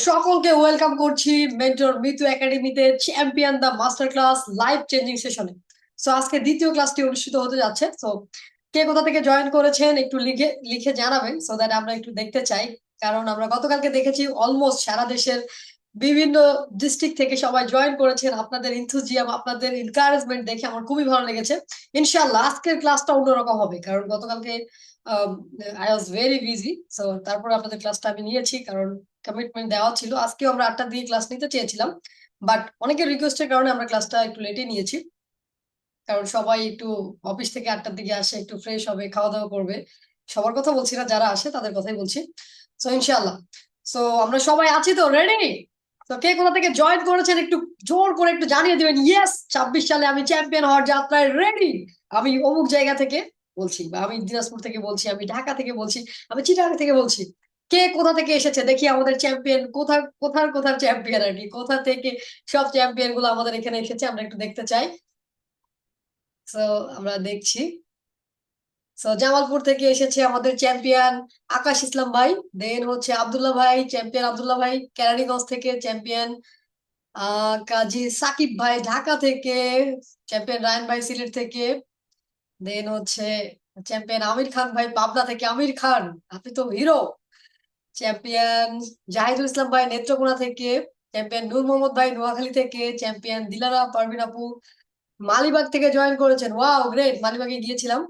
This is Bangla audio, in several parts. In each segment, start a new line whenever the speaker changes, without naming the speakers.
সকলকে ওয়েলকাম করছি মেন্টর মিতু একাডেমিতে চ্যাম্পিয়ন দা মাস্টার ক্লাস লাইফ চেঞ্জিং সেশনে। আজকে দ্বিতীয় ক্লাসটি অনুষ্ঠিত হতে যাচ্ছে। কে কোথা থেকে জয়েন করেছেন একটু লিখে লিখে জানাবেন, সো দ্যাট আমরা একটু দেখতে চাই। কারণ আমরা গতকালকে দেখেছি অলমোস্ট সারা দেশের বিভিন্ন ডিস্ট্রিক্ট থেকে সবাই জয়েন করেছেন। আপনাদের ইনথুজিয়াম, আপনাদের এনকারেজমেন্ট দেখে আমার খুবই ভালো লেগেছে। ইনশাআল্লাহ আজকের ক্লাসটা অন্যরকম হবে, কারণ গতকালকে আই ওয়াজ ভেরি বিজি। তারপরে আপনাদের ক্লাসটা আমি নিয়েছি, কারণ কমিটমেন্ট দেওয়া ছিল। আজকেও আমরা 8টা দিয়ে ক্লাস নিতে চেয়েছিলাম, বাট অনেকের রিকোয়েস্টের কারণে আমরা ক্লাসটা একটু লেটে নিয়েছি। কারণ সবাই একটু অফিস থেকে 8টার দিকে আসে, একটু ফ্রেশ হবে, খাওয়া দাওয়া করবে। সবার কথা বলছি না, যারা আসে তাদের কথাই বলছি। ইনশাআল্লাহ। আমরা সবাই আছি তো, রেডি? তো কে কোথা থেকে জয়েন করেছেন একটু জোর করে একটু জানিয়ে দিবেন। ইয়েস, 26 সালে আমি চ্যাম্পিয়ন হওয়ার যাত্রায় রেডি। আমি অমুক জায়গা থেকে বলছি, বা আমি দিনাজপুর থেকে বলছি, আমি ঢাকা থেকে বলছি, আমি চিটাগাং থেকে বলছি। কে কোথা থেকে এসেছে দেখি আমাদের চ্যাম্পিয়ন, কোথার কোথার কোথার চ্যাম্পিয়ন আর কি, কোথা থেকে সব চ্যাম্পিয়ন গুলো আমাদের এখানে এসেছে, আমরা একটু দেখতে চাই। তো আমরা দেখছি। জামালপুর থেকে এসেছে আমাদের চ্যাম্পিয়ন আকাশ ইসলাম ভাই। দেন হচ্ছে আব্দুল্লাহ ভাই, চ্যাম্পিয়ন আব্দুল্লাহ ভাই কেরানীগঞ্জ থেকে চ্যাম্পিয়ন। কাজী সাকিব ভাই ঢাকা থেকে, চ্যাম্পিয়ন রায়ন ভাই সিলেট থেকে। দেন হচ্ছে চ্যাম্পিয়ন আমির খান ভাই পাবনা থেকে। আমির খান, আপনি তো হিরো। চ্যাম্পিয়ন জাহিদুল ইসলাম ভাই নেত্রকোনা থেকে। চ্যাম্পিয়ন নূর মোহাম্মদ ভাই নোয়াখালী থেকে। চ্যাম্পিয়ন দিলারা পারভিন আপু মালিবাগ থেকে জয়েন করেছেন। ওয়াও গ্রেট, মালিবাগে গিয়েছিলাম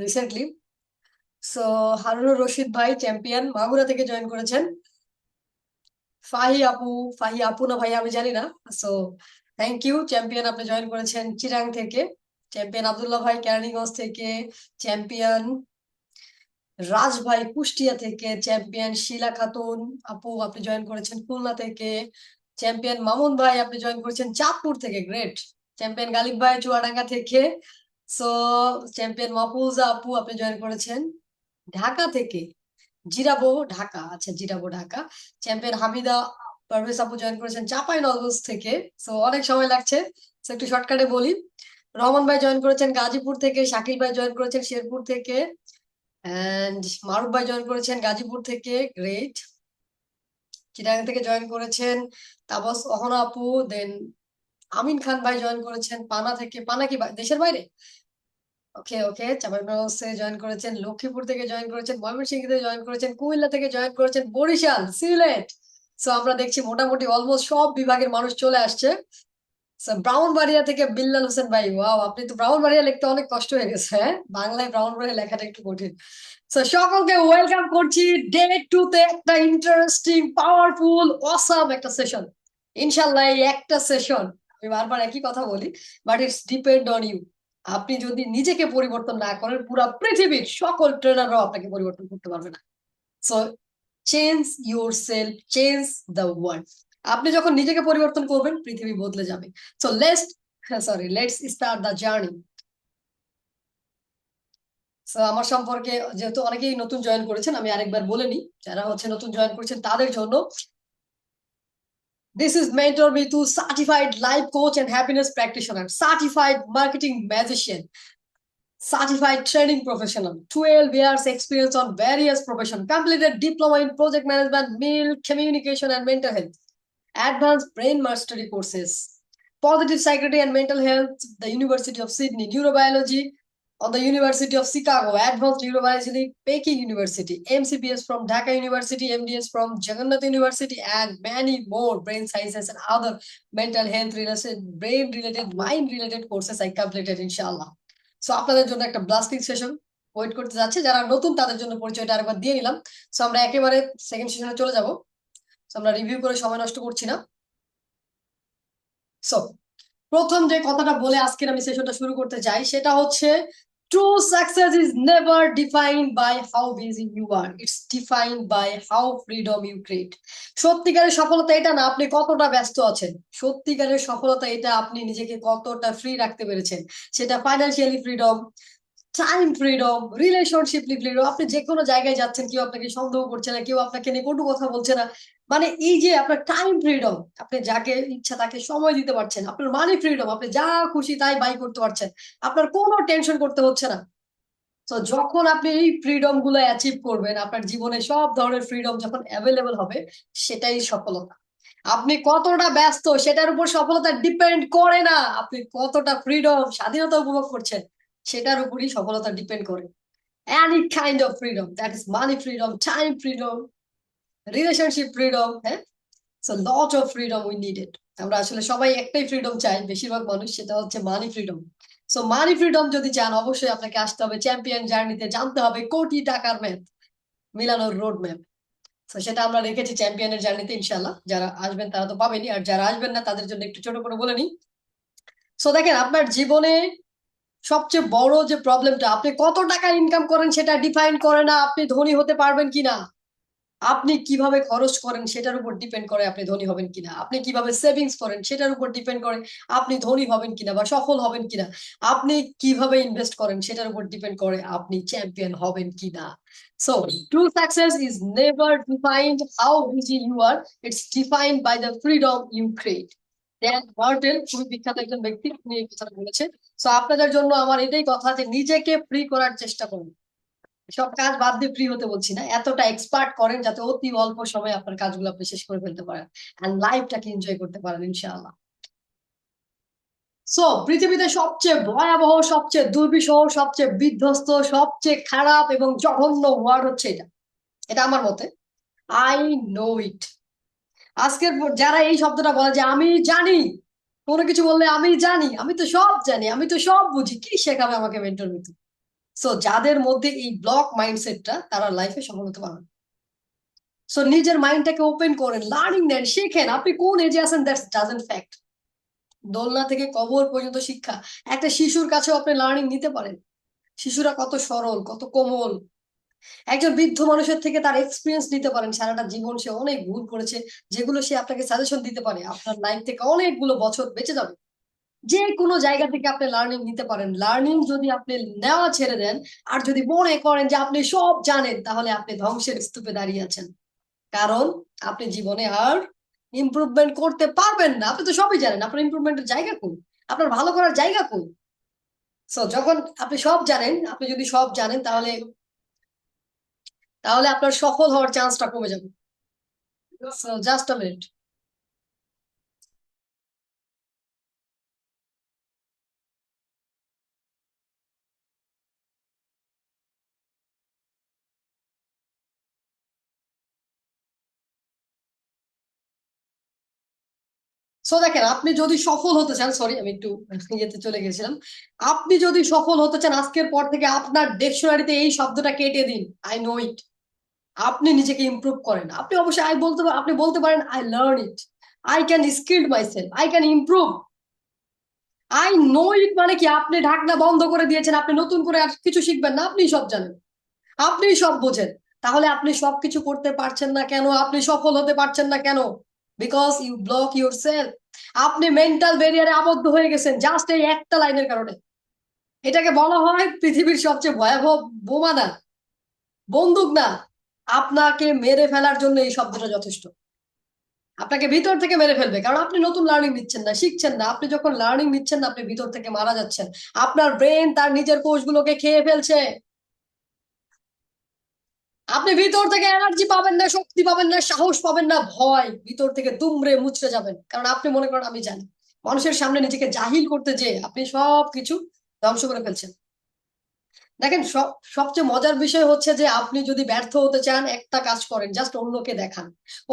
রিসেন্টলি। সো হারুনুর রশিদ ভাই চ্যাম্পিয়ন মাগুরা থেকে জয়েন করেছেন। ফাহি আপু, ফাহি আপু না ভাই আমি জানি না। সো থ্যাংক ইউ চ্যাম্পিয়ন, আপনি জয়েন করেছেন চিরাং থেকে। চ্যাম্পিয়ন আব্দুল্লাহ ভাই কেরানীগঞ্জ থেকে। চ্যাম্পিয়ন রাজ ভাই কুষ্টিয়া থেকে। চ্যাম্পিয়ন শিলা খাতুন আপু, আপনি জয়েন করেছেন খুলনা থেকে। চ্যাম্পিয়ন মামুন ভাই, আপনি জয়েন করেছেন চাঁদপুর থেকে, গ্রেট। চ্যাম্পিয়ন গালিব ভাই চুয়াডাঙ্গা থেকে। সো চ্যাম্পিয়ন মাহফুজা আপু, আপনি জয়েন করেছেন ঢাকা থেকে। জিরাবো ঢাকা, আচ্ছা জিরাবো ঢাকা। চ্যাম্পিয়ন হামিদা পারভেজ আপু জয়েন করেছেন চাঁপাইনবাবগঞ্জ থেকে। অনেক সময় লাগছে, একটু শর্টকাটে বলি। রহমান ভাই জয়েন করেছেন গাজীপুর থেকে। শাকিল ভাই জয়েন করেছেন শেরপুর থেকে। এন্ড মারুফ ভাই জয়েন করেছেন গাজীপুর থেকে, গ্রেট। চিটাগাং থেকে জয়েন করেছেন তাবস অহনা আপু। দেন আমিন খান ভাই জয়েন করেছেন পানা থেকে। পানা কি দেশের বাইরে? ওকে ওকে। চাঁপাইনবাবগঞ্জে জয়েন করেছেন, লক্ষ্মীপুর থেকে জয়েন করেছেন, ময়মনসিংহ থেকে জয়েন করেছেন, কুমিল্লা থেকে জয়েন করেছেন, বরিশাল, সিলেট। আমরা দেখছি মোটামুটি অলমোস্ট সব বিভাগের মানুষ চলে আসছে। ব্রাহ্মণবাড়িয়া থেকে বিল্লাল হোসেন ভাই, ওয়াও, আপনি তো ব্রাহ্মণবাড়িয়া লিখতে অনেক কষ্ট হয়ে গেছে, হ্যাঁ? বাংলায় ব্রাহ্মণবাড়িয়া লেখাটা একটু কঠিন। সকলকে ওয়েলকাম করছি ডে 2 তে, একটা ইন্টারেস্টিং পাওয়ারফুল অসাম একটা সেশন। ইনশাল্লাহ এই একটা সেশন, আমি বারবার একই কথা বলি, but it's depend on you. আপনি যদি নিজেকে পরিবর্তন না করেন, পুরো পৃথিবীর সকল ট্রেনাররাও আপনাকে পরিবর্তন করতে পারবে না। So change your self, change the world. আপনি যখন নিজেকে পরিবর্তন করবেন, পৃথিবী বদলে যাবে। Let's start the journey. আমার সম্পর্কে যেহেতু অনেকেই নতুন জয়েন করেছেন, আমি আরেকবার বলে নিই, যারা হচ্ছে নতুন জয়েন করেছেন তাদের জন্য। This is mentor Mitu, certified life coach and happiness practitioner, certified marketing magician, certified training professional, 12 years experience on various professions, completed diploma in project management, meal communication and mental health, advanced brain mastery courses, positive psychiatry and mental health, the University of Sydney, neurobiology on the University of Chicago, advanced neurobiology, Peking University, MCPS from Dhaka University, MDS from Jagannath University, and many more brain sciences and other mental health related, brain related, mind related courses I completed, inshallah. আপনাদের জন্য একটা ব্লাস্টিং সেশন ওয়েট করতে যাচ্ছে। যারা নতুন তাদের জন্য পরিচয়টা আরেকবার দিয়ে নিলাম। আমরা একেবারে সেকেন্ড সেশনে চলে যাব। আমরা রিভিউ করে সময় নষ্ট করছি না। সো প্রথম যে কথাটা বলে আজকের আমি সেশনটা শুরু করতে চাই, সেটা হচ্ছে true success is never defined by how busy you are, it's defined by how freedom you create. সত্যিকারের সফলতা এটা না আপনি কতটা ব্যস্ত আছেন, সত্যিকারের সফলতা এটা আপনি নিজেকে কতটা ফ্রি রাখতে পেরেছেন। সেটা financially freedom, time freedom, relationship freedom. আপনি যে কোনো জায়গায় যাচ্ছেন, কেউ আপনাকে সন্দেহ করছে না, কেউ আপনাকে নিয়ে কটু কথা বলছে না। মানে এই যে আপনার টাইম ফ্রিডম, আপনি যাকে ইচ্ছা তাকে সময় দিতে পারছেন। আপনার মানি ফ্রিডম, আপনি যা খুশি তাই বাই করতে পারছেন, আপনার কোনো টেনশন করতে হচ্ছে না। তো যখন আপনি এই ফ্রিডম গুলো অ্যাচিভ করবেন, আপনার জীবনে সব ধরনের ফ্রিডম যখন অ্যাভেলেবল হবে, সেটাই সফলতা। আপনি কতটা ব্যস্ত সেটার উপর সফলতা ডিপেন্ড করে না, আপনি কতটা ফ্রিডম স্বাধীনতা উপভোগ করছেন সেটার উপরই সফলতা ডিপেন্ড করে। Any kind of freedom, that is money freedom, time freedom, relationship freedom, হ্যাঁ। So lot of freedom we needed. আমরা আসলে সবাই একটাই ফ্রিডম চাই, বেশিরভাগ মানুষ, সেটা হচ্ছে মানি ফ্রিডম। সো মানি ফ্রিডম যদি চান, অবশ্যই আপনাকে আসতে হবে চ্যাম্পিয়ন জার্নিতে, জানতে হবে কোটি টাকার ম্যাপ, মিলানোর রোড ম্যাপ। তো সেটা আমরা রেখেছি চ্যাম্পিয়নের জার্নিতে, ইনশাল্লাহ যারা আসবেন তারা তো পাবেনই, আর যারা আসবেন না তাদের জন্য একটু ছোট করে বলে নিই। সো দেখেন, আপনার জীবনে সবচেয়ে বড় যে প্রবলেমটা, আপনি কত টাকা ইনকাম করেন সেটা ডিফাইন করে না আপনি ধনী হতে পারবেন কিনা। আপনি কিভাবে খরচ করেন সেটার উপর ডিপেন্ড করে আপনি ধনী হবেন কিনা। আপনি কিভাবে সেভিংস করেন সেটার উপর ডিপেন্ড করে আপনি ধনী হবেন কিনা বা সফল হবেন কিনা। আপনি কিভাবে ইনভেস্ট করেন সেটার উপর ডিপেন্ড করে আপনি চ্যাম্পিয়ন হবেন কিনা। So true success is never defined how busy you are, it's defined by the freedom you create. Dan Martell, খুবই বিখ্যাত একজন ব্যক্তি, উনি এই কথাটা বলেছেন। সো আপনাদের জন্য আমার এটাই কথা, যে নিজেকে ফ্রি করার চেষ্টা করুন। সব কাজ বাদ দিয়ে ফ্রি হতে বলছি না, এতটা এক্সপার্ট করেন যাতে অতি অল্প সময়ে আপনার কাজগুলো আপনি শেষ করে ফেলতে পারেন এন্ড লাইফটাকে এনজয় করতে পারেন, ইনশাআল্লাহ। সো পৃথিবীতে সবচেয়ে ভয়াবহ, সবচেয়ে দুর্বিষহ, সবচেয়ে বিধ্বস্ত, সবচেয়ে খারাপ এবং জঘন্য ওয়ার্ড হচ্ছে এটা, এটা আমার মতে, আই নো ইট। আজকের যারা এই শব্দটা বলে যে আমি জানি, কোনো কিছু বললে আমি জানি, আমি তো সব জানি, আমি তো সব বুঝি, কি শেখাবে আমাকে মেন্টর মিতু। সো যাদের মধ্যে এই ব্লক মাইন্ডসেটটা, তারা লাইফে সফল হতে পারবে। সো নিজের মাইন্ডটাকে ওপেন করেন, লার্নিং নেন, শিখেন। আপনি কোন এজে আছেন দ্যাটস ডাজন্ট ফ্যাক্ট। দোলনা থেকে কবর পর্যন্ত শিক্ষা, একটা শিশুর কাছেও আপনি লার্নিং নিতে পারেন। শিশুরা কত সরল, কত কোমল। একজন বৃদ্ধ মানুষের থেকে তার এক্সপিরিয়েন্স নিতে পারেন, সারাটা জীবন সে অনেক ভুল করেছে, যেগুলো সে আপনাকে সাজেশন দিতে পারে, আপনার লাইফ থেকে অনেকগুলো বছর বেঁচে যাবে। যে কোনো জায়গা থেকে আপনি লার্নিং নিতে পারেন। লার্নিং যদি আপনি নেওয়া ছেড়ে দেন, আর যদি মনে করেন যে আপনি সব জানেন, তাহলে আপনি ধ্বংসের স্তূপে দাঁড়িয়ে আছেন। কারণ আপনি জীবনে আর ইমপ্রুভমেন্ট করতে পারবেন না, আপনি তো সবই জানেন, আপনার ইমপ্রুভমেন্টের জায়গা কোন, আপনার ভালো করার জায়গা কোন। সো যখন আপনি সব জানেন, আপনি যদি সব জানেন, তাহলে তাহলে আপনার সফল হওয়ার চান্সটা কমে যাবে। So just a minute. So দেখেন, আপনি যদি সফল হতে চান, সরি আমি একটু ইয়েতে চলে গেছিলাম। আপনি যদি সফল হতে চান, আজকের পর থেকে আপনার ডিকশনারিতে এই শব্দটা কেটে দিন, আই নো ইট। আপনি নিজেকে ইমপ্রুভ করেন। আপনি অবশ্যই আপনি বলতে পারেন I learn it, I can skilled myself, I can improve. I know it মানে কি, আপনি ঢাকনা বন্ধ করে দিয়েছেন, আপনি নতুন করে আর কিছু শিখবেন না, আপনি সব জানেন, আপনি সব বোঝেন। তাহলে আপনি সবকিছু করতে পারছেন না কেন, আপনি সফল হতে পারছেন না কেন? Because you block yourself. আপনি মেন্টাল ব্যারিয়ারে আবদ্ধ হয়ে গেছেন জাস্ট এই একটা লাইনের কারণে। এটাকে বলা হয় পৃথিবীর সবচেয়ে ভয়াবহ বোমা না, বন্দুক না। আপনাকে মেরে ফেলার জন্য এই শব্দটা যথেষ্ট। আপনাকে ভিতর থেকে মেরে ফেলবে, কারণ আপনি নতুন লার্নিং নিচ্ছেন না, শিখছেন না। আপনি যখন লার্নিং নিচ্ছেন না, আপনি ভিতর থেকে মারা যাচ্ছেন। আপনার ব্রেন তার নিজের কোষগুলোকে খেয়ে ফেলছে। আপনি ভিতর থেকে এনার্জি পাবেন না, শক্তি পাবেন না, সাহস পাবেন না, ভয় ভিতর থেকে দুমড়ে মুচড়ে যাবেন, কারণ আপনি মনে করেন আমি জানি। মানুষের সামনে নিজেকে জাহিল করতে যেয়ে আপনি সবকিছু ধ্বংস করে ফেলছেন। দেখেন, সবচেয়ে মজার বিষয় হচ্ছে যে আপনি যদি ব্যর্থ হতে চান, একটা কাজ করেন, জাস্ট অন্যকে দেখান।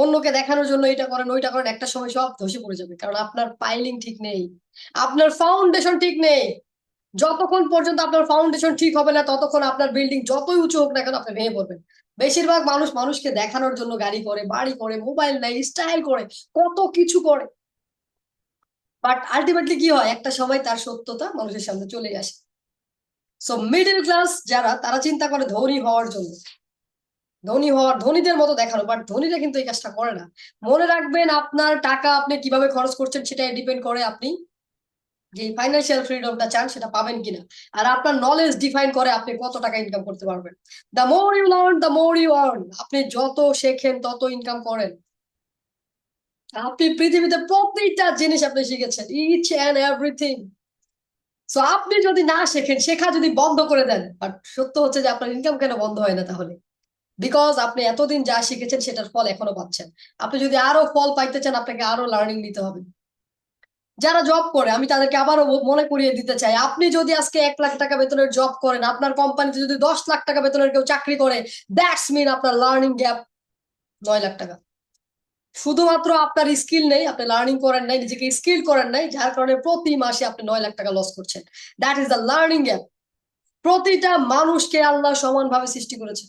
অন্যকে দেখানোর জন্য এটা করেন, ওইটা করেন, একটা সময় সব ধসে পড়ে যাবে, কারণ আপনার পাইলিং ঠিক নেই, আপনার ফাউন্ডেশন ঠিক নেই। যতক্ষণ পর্যন্ত আপনার ফাউন্ডেশন ঠিক হবে না, ততক্ষণ আপনার বিল্ডিং যতই উঁচু হোক না কেন, আপনি ভেঙে পড়বেন। বেশিরভাগ মানুষ মানুষকে দেখানোর জন্য গাড়ি করে, বাড়ি করে, মোবাইল নেয়, স্টাইল করে, কত কিছু করে। বাট আলটিমেটলি কি হয়, একটা সময় তার সত্যতা মানুষের সামনে চলে আসে। সো মিডল ক্লাস যারা, তারা চিন্তা করে ধনী হওয়ার জন্য, ধনীদের মতো দেখানো, বাট ধনীরা কিন্তু এই কাজটা করে না। মনে রাখবেন, আপনার টাকা আপনি কিভাবে খরচ করছেন সেটাই ডিপেন্ড করে আপনি যে ফাইন্যান্সিয়াল ফ্রিডমটা চান সেটা পাবেন কিনা। আর আপনার নলেজ ডিফাইন করে আপনি কত টাকা ইনকাম করতে পারবেন। The more you learn, the more you earn. আপনি যত শেখেন তত ইনকাম করেন। আপনি পৃথিবীতে প্রতিটা জিনিস আপনি শিখেছেন, ইচ এন্ড এভরিথিং। সো আপনি যদি না শেখেন, শেখা যদি বন্ধ করে দেন, বাট সত্য হচ্ছে যে আপনার ইনকাম কেন বন্ধ হয় না তাহলে? বিকজ আপনি এতদিন যা শিখেছেন সেটার ফল এখনো পাচ্ছেন। আপনি যদি আরো ফল পাইতে চান, আপনাকে আরো লার্নিং নিতে হবে। যারা জব করে আমি তাদেরকে আবারও মনে করিয়ে দিতে চাই, আপনি যদি আজকে 1 লাখ টাকা বেতনের জব করেন, আপনার কোম্পানিতে যদি 10 লাখ টাকা বেতনের কেউ চাকরি করে, দ্যাটস মিন আপনার লার্নিং গ্যাপ 9 লাখ টাকা। শুধুমাত্র আপনার স্কিল নেই, আপনি লার্নিং করেন নাই, নিজেকে স্কিল করেন নাই, যার কারণে প্রতি মাসে আপনি 9 লাখ টাকা লস করছেন। That is the learning gap. প্রতিটা মানুষকে আল্লাহ সমানভাবে সৃষ্টি করেছে।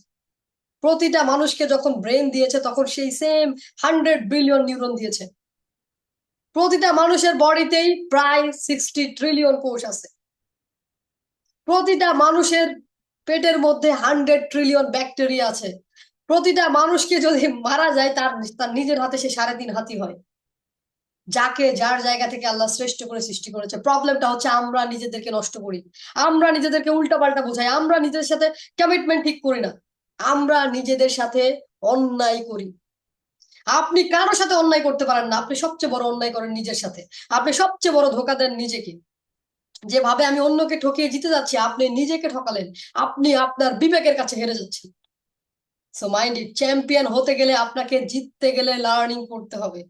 প্রতিটা মানুষকে যখন ব্রেন দিয়েছে তখন সেই সেম 100 বিলিয়ন নিউরন দিয়েছে। প্রতিটা মানুষের বডিতেই প্রায় 60 ট্রিলিয়ন কোষ আছে। প্রতিটা মানুষের পেটের মধ্যে 100 ট্রিলিয়ন ব্যাকটেরিয়া আছে। প্রতিটা মানুষকে যদি মারা যায়, তার তার নিজের হাতে সে 3.5 হাতি হয়। যাকে যার জায়গা থেকে আল্লাহ শ্রেষ্ঠ করে সৃষ্টি করেছে। প্রবলেমটা হচ্ছে আমরা নিজেদেরকে নষ্ট করি, আমরা নিজেদেরকে উল্টাপাল্টা বোঝাই, আমরা নিজেদের সাথে কমিটমেন্ট ঠিক করি না, আমরা নিজেদের সাথে অন্যায় করি। আপনি কারোর সাথে অন্যায় করতে পারেন না, আপনি সবচেয়ে বড় অন্যায় করেন নিজের সাথে। আপনি সবচেয়ে বড় ধোঁকা দেন নিজেকে। যেভাবে আমি অন্যকে ঠকিয়ে জিতে যাচ্ছি, আপনি নিজেকে ঠকালেন। আপনি আপনার বিবেকের কাছে হেরে যাচ্ছেন। সো মাইন্ড ইট, চ্যাম্পিয়ন হতে গেলে আপনাকে জিততে গেলে লার্নিং করতে হবে।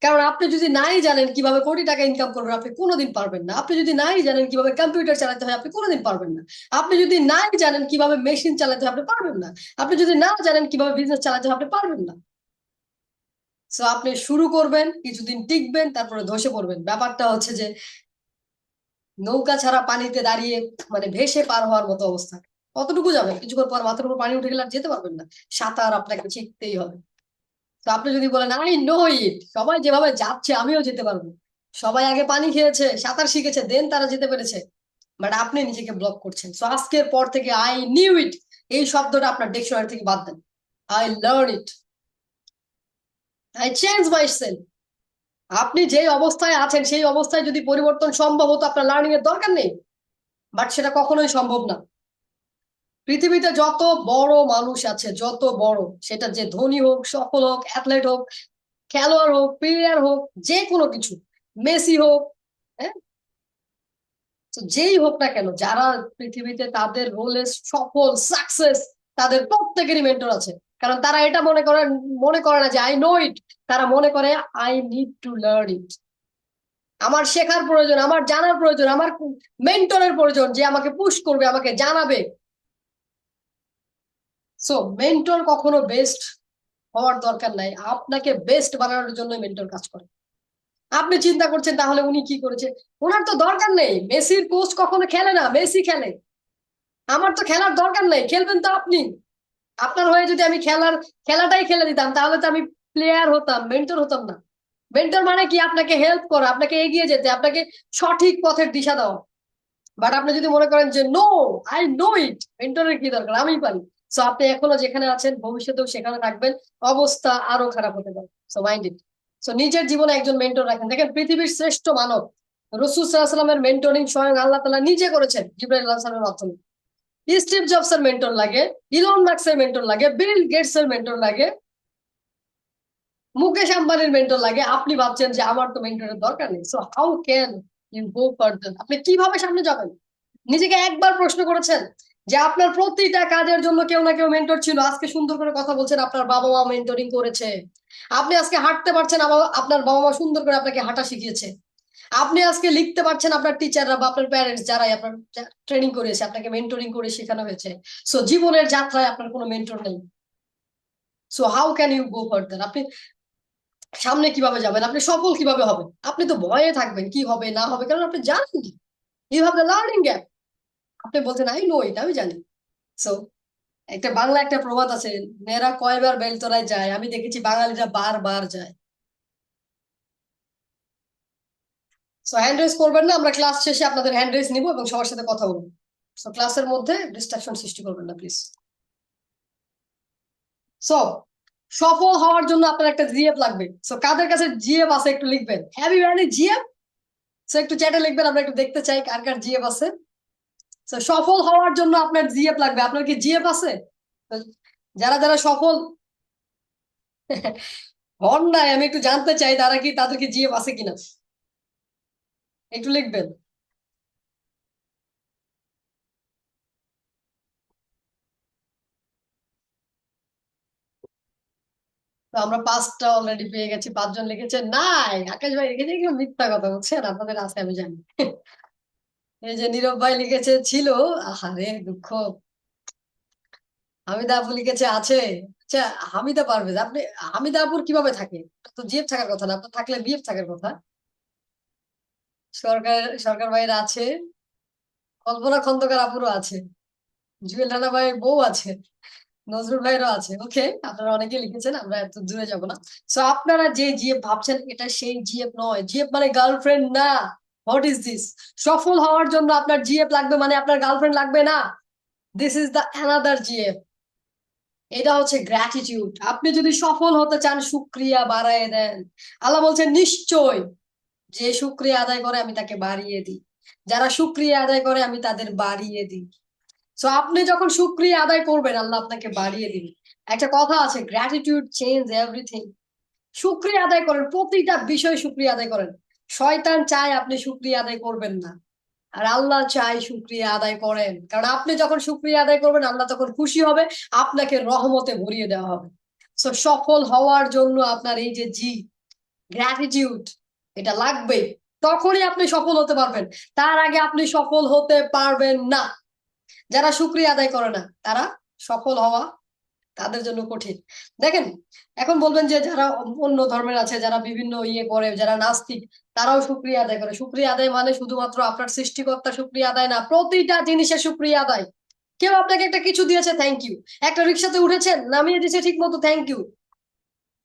কারণ আপনি যদি নাই জানেন কিভাবে কোটি টাকা ইনকাম করবেন, আপনি কোনোদিন পারবেন না। আপনি যদি নাই জানেন কিভাবে কম্পিউটার চালাতে হয়, আপনি কোনোদিন পারবেন না। আপনি যদি নাই জানেন কিভাবে মেশিন চালাতে হয়, আপনি পারবেন না। আপনি যদি না জানেন কিভাবে বিজনেস চালাতে হয়, আপনি পারবেন না। সো আপনি শুরু করবেন, কিছুদিন টিকবেন, তারপরে ধসে পড়বেন। ব্যাপারটা হচ্ছে যে নৌকা ছাড়া পানিতে দাঁড়িয়ে, মানে ভেসে পার হওয়ার মতো অবস্থা। কতটুকু যাবেন? কিছুক্ষণ পর মাথার উপর পানি উঠে গেলে আর যেতে পারবেন না। সাঁতার আপনাকে শিখতেই হবে। তো আপনি যদি বলেন আই নো ইট, সবাই যেভাবে যাচ্ছে আমিও যেতে পারবো, সবাই আগে পানি খেয়েছে, সাঁতার শিখেছে, দেন তারা যেতে পেরেছে, বাট আপনি নিজেকে ব্লক করছেন। সো আজকের পর থেকে আই নিউ ইট এই শব্দটা আপনার ডিকশনারি থেকে বাদ দেন। I learn it, I change myself. আপনি যে অবস্থায় আছেন সেই অবস্থায় যদি পরিবর্তন সম্ভব হতো, আপনার লার্নিং এর দরকার নেই। বাট সেটা কখনোই সম্ভব না। পৃথিবীতে যত বড় মানুষ আছে, যত বড়, সেটা যে ধনী হোক, সফল হোক, অ্যাথলেট হোক, খেলোয়াড় হোক, প্লেয়ার হোক, যে কোনো কিছু, মেসি হোক, হ্যাঁ, তো যেই হোক না কেন, যারা পৃথিবীতে তাদের রোলে সফল, সাকসেস, তাদের প্রত্যেকেরই মেন্টর আছে। কারণ তারা এটা মনে করে না যে আই নো ইট, তারা মনে করে I need to learn it. আমার শেখার প্রয়োজন, আমার জানার প্রয়োজন, আমার মেন্টরের প্রয়োজন, যে আমাকে পুশ করবে, আমাকে জানাবে। সো মেন্টর কখনো বেস্ট হওয়ার দরকার নাই, আপনাকে বেস্ট বানানোর জন্য মেন্টর কাজ করে। আপনি চিন্তা করছেন তাহলে উনি কি করেছে, ওনার তো দরকার নেই। মেসির কোচ কখনো খেলে না, মেসি খেলে। আমার তো খেলার দরকার নেই, খেলবেন তো আপনি। আপনার হয়ে যদি আমি খেলাটাই খেলে দিতাম, তাহলে তো আমি প্লেয়ার হতাম, মেন্টর হতাম না। মেন্টর মানে কি? আপনাকে হেল্প করা, আপনাকে এগিয়ে যেতে, আপনাকে সঠিক পথের দিশা দেওয়া। বাট আপনি যদি মনে করেন যে নো, আই নো ইট, মেন্টরের কি দরকার, আমি পারি, সো আপনি এখনো যেখানে আছেন ভবিষ্যতেও সেখানে থাকবেন, অবস্থা আরো খারাপ হতে পারে। So mind it. সো নিজের জীবনে একজন মেন্টর রাখেন। দেখেন পৃথিবীর শ্রেষ্ঠ মানব রাসূল সাল্লাল্লাহু আলাইহি ওয়াসাল্লামের মেন্টরিং স্বয়ং আল্লাহ তাআলা নিজে করেছেন জিবরাইল আলাইহিস সালামের মাধ্যমে। স্টিভ জবস এর মেন্টর লাগে, ইলন মাস্ক এর মেন্টর লাগে, বিল গেটস এর মেন্টর লাগে, মুকেশ আম্বানির মেন্টর লাগে। আপনি ভাবছেন যে আমার তো মেন্টরের দরকার নেই। So how can you go further? আপনি কিভাবে সামনে যাবেন? নিজেকে একবার প্রশ্ন করেছেন যে আপনার প্রতিটা কাজের জন্য কেউ না কেউ মেন্টর ছিল? আজকে সুন্দর করে কথা বলছেন, আপনার বাবা মা মেন্টরিং করেছে। আপনি আজকে হাঁটতে পারছেন, আপনার বাবা মা সুন্দর করে আপনাকে হাঁটা শিখিয়েছে। আপনি আজকে লিখতে পারছেন, আপনার টিচাররা বা আপনার প্যারেন্টস যারাই আপনার ট্রেনিং করেছে, আপনাকে মেন্টরিং করে শেখানো হয়েছে। সো জীবনের যাত্রায় আপনার কোনো মেন্টর নেই। So how can you go further? আপনি সামনে কিভাবে যাবেন? আপনি সফল কিভাবে হবেন? আপনি তো ভয়ে থাকবেন কি হবে না হবে, কারণ আপনি জানেন না। You have the learning gap. আপনি বলছেন আই নো ইট, আমি জানি। সো একটা বাংলা একটা প্রবাদ আছে, নেরা কয়বার বেলতলায় যায়, আমি দেখেছি বাঙালিরা বারবার যায়। সো হ্যান্ড রেজ করবেন না, আমরা ক্লাস শেষে আপনাদের হ্যান্ড রেজ নিবো এবং সবার সাথে কথা বলবো। সো ক্লাসের মধ্যে ডিস্ট্রাকশন সৃষ্টি করবেন না প্লিজ। সো সফল হওয়ার জন্য আপনার একটা জিএফ লাগবে। সো কাদের কাছে জিএফ আছে একটু লিখবেন, have you any GF? So একটু চ্যাটে লিখবেন, আমরা একটু দেখতে চাই কার কার জিএফ আছে। তো সফল হওয়ার জন্য আপনার জিএফ লাগবে, আপনার কি জিএফ আছে? তো যারা যারা সফল হন নাই, আমি একটু জানতে চাই তারা কি, তাদের কি জিএফ আছে কিনা, একটু লিখবেন। তো আমরা 5টা অলরেডি পেয়ে গেছি, 5জন লিখেছে নাই। আকাশ ভাই লিখেছে এগুলো মিথ্যা কথা, বুঝছেন, আপনাদের আছে আমি জানি। এই যে নীরব ভাই লিখেছে ছিল। আহারে দুঃখ। হামিদা আপু লিখেছে আছে। আচ্ছা, হামিদা পারভেজ, আপনি হামিদা আপুর কিভাবে থাকে? তো জিএফ থাকার কথা না, আপনার থাকলে বিএফ থাকার কথা। সরকার সরকার ভাইয়ের আছে। কল্পনা খন্দকার আপুরও আছে। জুয়েল রানা ভাইয়ের বউ আছে। নজরুল ভাইয়েরও আছে। ওকে, আপনারা অনেকে লিখেছেন, আমরা এত দূরে যাব না। সো আপনারা যে জিএফ ভাবছেন এটা সেই জিএফ নয়। জিএফ মানে গার্লফ্রেন্ড না। What is this? সফল হওয়ার জন্য আপনার জিএফ লাগবে মানে আপনার গার্লফ্রেন্ড লাগবে না। This is the another GF. এটা হচ্ছে গ্র্যাটিটিউড। আপনি যদি সফল হতে চান শুকরিয়া বাড়ায় দেন। আল্লাহ বলছেন নিশ্চয়, যে শুকরিয়া আদায় করে আমি তাকে বাড়িয়ে দিই। যারা শুকরিয়া আদায় করে আমি তাদের বাড়িয়ে দিই। সো আপনি যখন শুকরিয়া আদায় করবেন আল্লাহ আপনাকে বাড়িয়ে দিবেন। একটা কথা আছে, গ্র্যাটিটিউড চেঞ্জ এভরিথিং। শুকরিয়া আদায় করেন, প্রতিটা বিষয়ে শুকরিয়া আদায় করেন। শয়তান চায় আপনি শুকরিয়া আদায় করবেন না, আর আল্লাহ চাই শুকরিয়া আদায় করেন। কারণ আপনি যখন শুকরিয়া আদায় করবেন আল্লাহ তখন খুশি হবে, আপনাকে রহমতে ভরিয়ে দেওয়া হবে। সো সফল হওয়ার জন্য আপনার এই যে গ্র্যাটিটিউড, এটা লাগবে। তখনই আপনি সফল হতে পারবেন। তার আগে আপনি সফল হতে পারবেন না। যারা শুকরিয়া আদায় করে না তারা সফল হওয়া তাদের জন্য কঠিন। দেখেন, এখন বলবেন যে যারা অন্য ধর্মের আছে, যারা বিভিন্ন ইয়ে করে, যারা নাস্তিক, তারাও শুকরিয়া আদায় করে। শুকরিয়া আদায় মানে শুধুমাত্র আপনার সৃষ্টিকর্তা শুকরিয়া আদায় না, প্রতিটা জিনিসের শুকরিয়া আদায়। কেউ আপনাকে একটা কিছু দিয়েছে, থ্যাংক ইউ। একটা রিক্সাতে উঠেছেন, নামিয়ে দিয়েছে ঠিক মতো, থ্যাংক ইউ।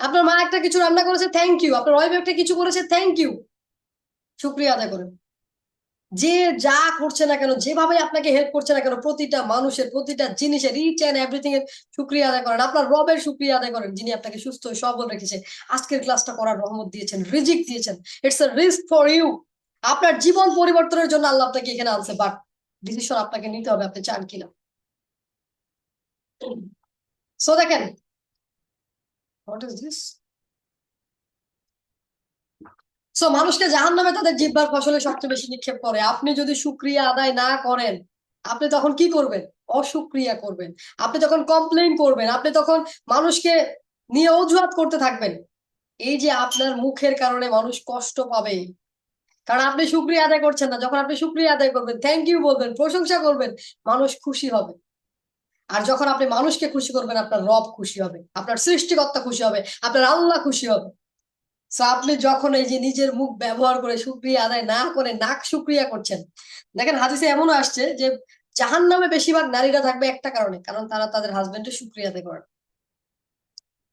আপনার মা একটা কিছু রান্না করেছে, থ্যাংক ইউ। আপনার ওয়াইফ একটা কিছু করেছে, থ্যাংক ইউ। শুকরিয়া আদায় করেন। যে যা করছে না কেন, যেভাবে আপনাকে হেল্প করছে না কেন, প্রতিটা মানুষের, প্রতিটা জিনিসের, ইচ এন্ড এভরিথিং এর শুকরিয়া আদায় করেন। আপনার রবের শুকরিয়া আদায় করেন, যিনি আপনাকে সুস্থ সবল রেখেছে, আজকের ক্লাসটা করার রহমত দিয়েছেন, রিজিক দিয়েছেন। It's a risk for you. আপনার জীবন পরিবর্তনের জন্য আল্লাহ আপনাকে এখানে আনছে, বাট ডিসিশন আপনাকে নিতে হবে, আপনি চান কিনা। সো দেখেন, হোয়াট ইজ দিস? সো মানুষকে জাহান্নামে তাদের জিহ্বার ফসলে সবচেয়ে বেশি নিক্ষেপ করে। আপনি যদি শুকরিয়া আদায় না করেন, আপনি তখন কি করবেন? অশুকরিয়া করবেন। আপনি তখন কমপ্লেইন করবেন, আপনি তখন মানুষকে নিয়ে অজুহাত করতে থাকবেন। এই যে আপনার মুখের কারণে মানুষ কষ্ট পাবে, কারণ আপনি শুকরিয়া আদায় করছেন না। যখন আপনি শুকরিয়া আদায় করবেন, থ্যাংক ইউ বলবেন, প্রশংসা করবেন, মানুষ খুশি হবে। আর যখন আপনি মানুষকে খুশি করবেন, আপনার রব খুশি হবে, আপনার সৃষ্টিকর্তা খুশি হবে, আপনার আল্লাহ খুশি হবে। সো আপনি যখন এই যে নিজের মুখ ব্যবহার করে শুকরিয়া আদায় না করে নাক শুকরিয়া করছেন, দেখেন হাদিসে এমনও আসছে যে জাহান্নামে বেশিরভাগ নারীরা থাকবে একটা কারণে, কারণ তারা তাদের হাজবেন্ডের শুকরিয়া আদায় করে।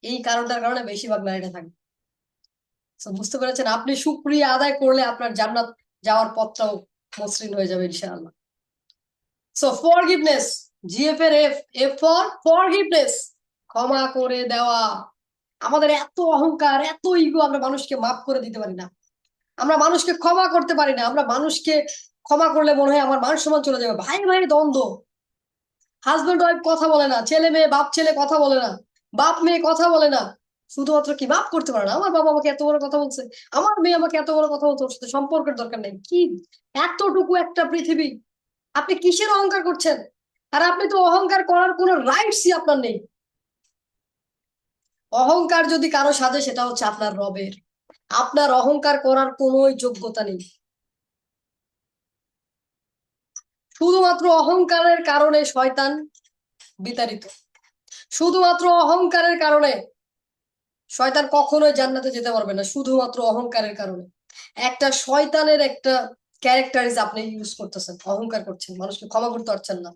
এই কারণটার কারণে বেশিরভাগ নারীরা থাকবে। তো বুঝতে পেরেছেন, আপনি শুকরিয়া আদায় করলে আপনার জান্নাত যাওয়ার পথটাও মসৃণ হয়ে যাবে ইনশাআল্লাহ। সো ফরগিভনেস, জিএফ এর এফ, এফ ফর ফরগিভনেস, ক্ষমা করে দেওয়া। আমাদের এত অহংকার, এত ইগো, আমরা মানুষকে মাফ করে দিতে পারি না। আমরা মানুষকে ক্ষমা করতে পারি না। আমরা মানুষকে ক্ষমা করলে মনে হয় আমার মান সম্মান চলে যাবে। ভাই ভাই দ্বন্দ্ব, হাজবেন্ড ওয়াইফ কথা বলে না, ছেলে মেয়ে বাপ ছেলে কথা বলে না, বাপ মেয়ে কথা বলে না। শুধুমাত্র কি মাফ করতে পারে না? আমার বাবা আমাকে এত বড় কথা বলছে, আমার মেয়ে আমাকে এত বড় কথা বলছে, ওর সাথে সম্পর্কের দরকার নেই কি? এতটুকু একটা পৃথিবী, আপনি কিসের অহংকার করছেন? আর আপনি তো অহংকার করার কোনো রাইটসই আপনার নেই। অহংকার যদি কারো সাথে, সেটা হচ্ছে আপনার রবের। আপনার অহংকার করার কোনো যোগ্যতা নেই। শুধুমাত্র অহংকারের কারণে শয়তান বিতাড়িত। শুধুমাত্র অহংকারের কারণে শয়তান কখনোই জান্নাতে যেতে পারবে না, শুধুমাত্র অহংকারের কারণে। একটা শয়তানের একটা ক্যারেক্টারিজ আপনি ইউজ করতেছেন, অহংকার করছেন, মানুষকে ক্ষমা করতে পারছেন না।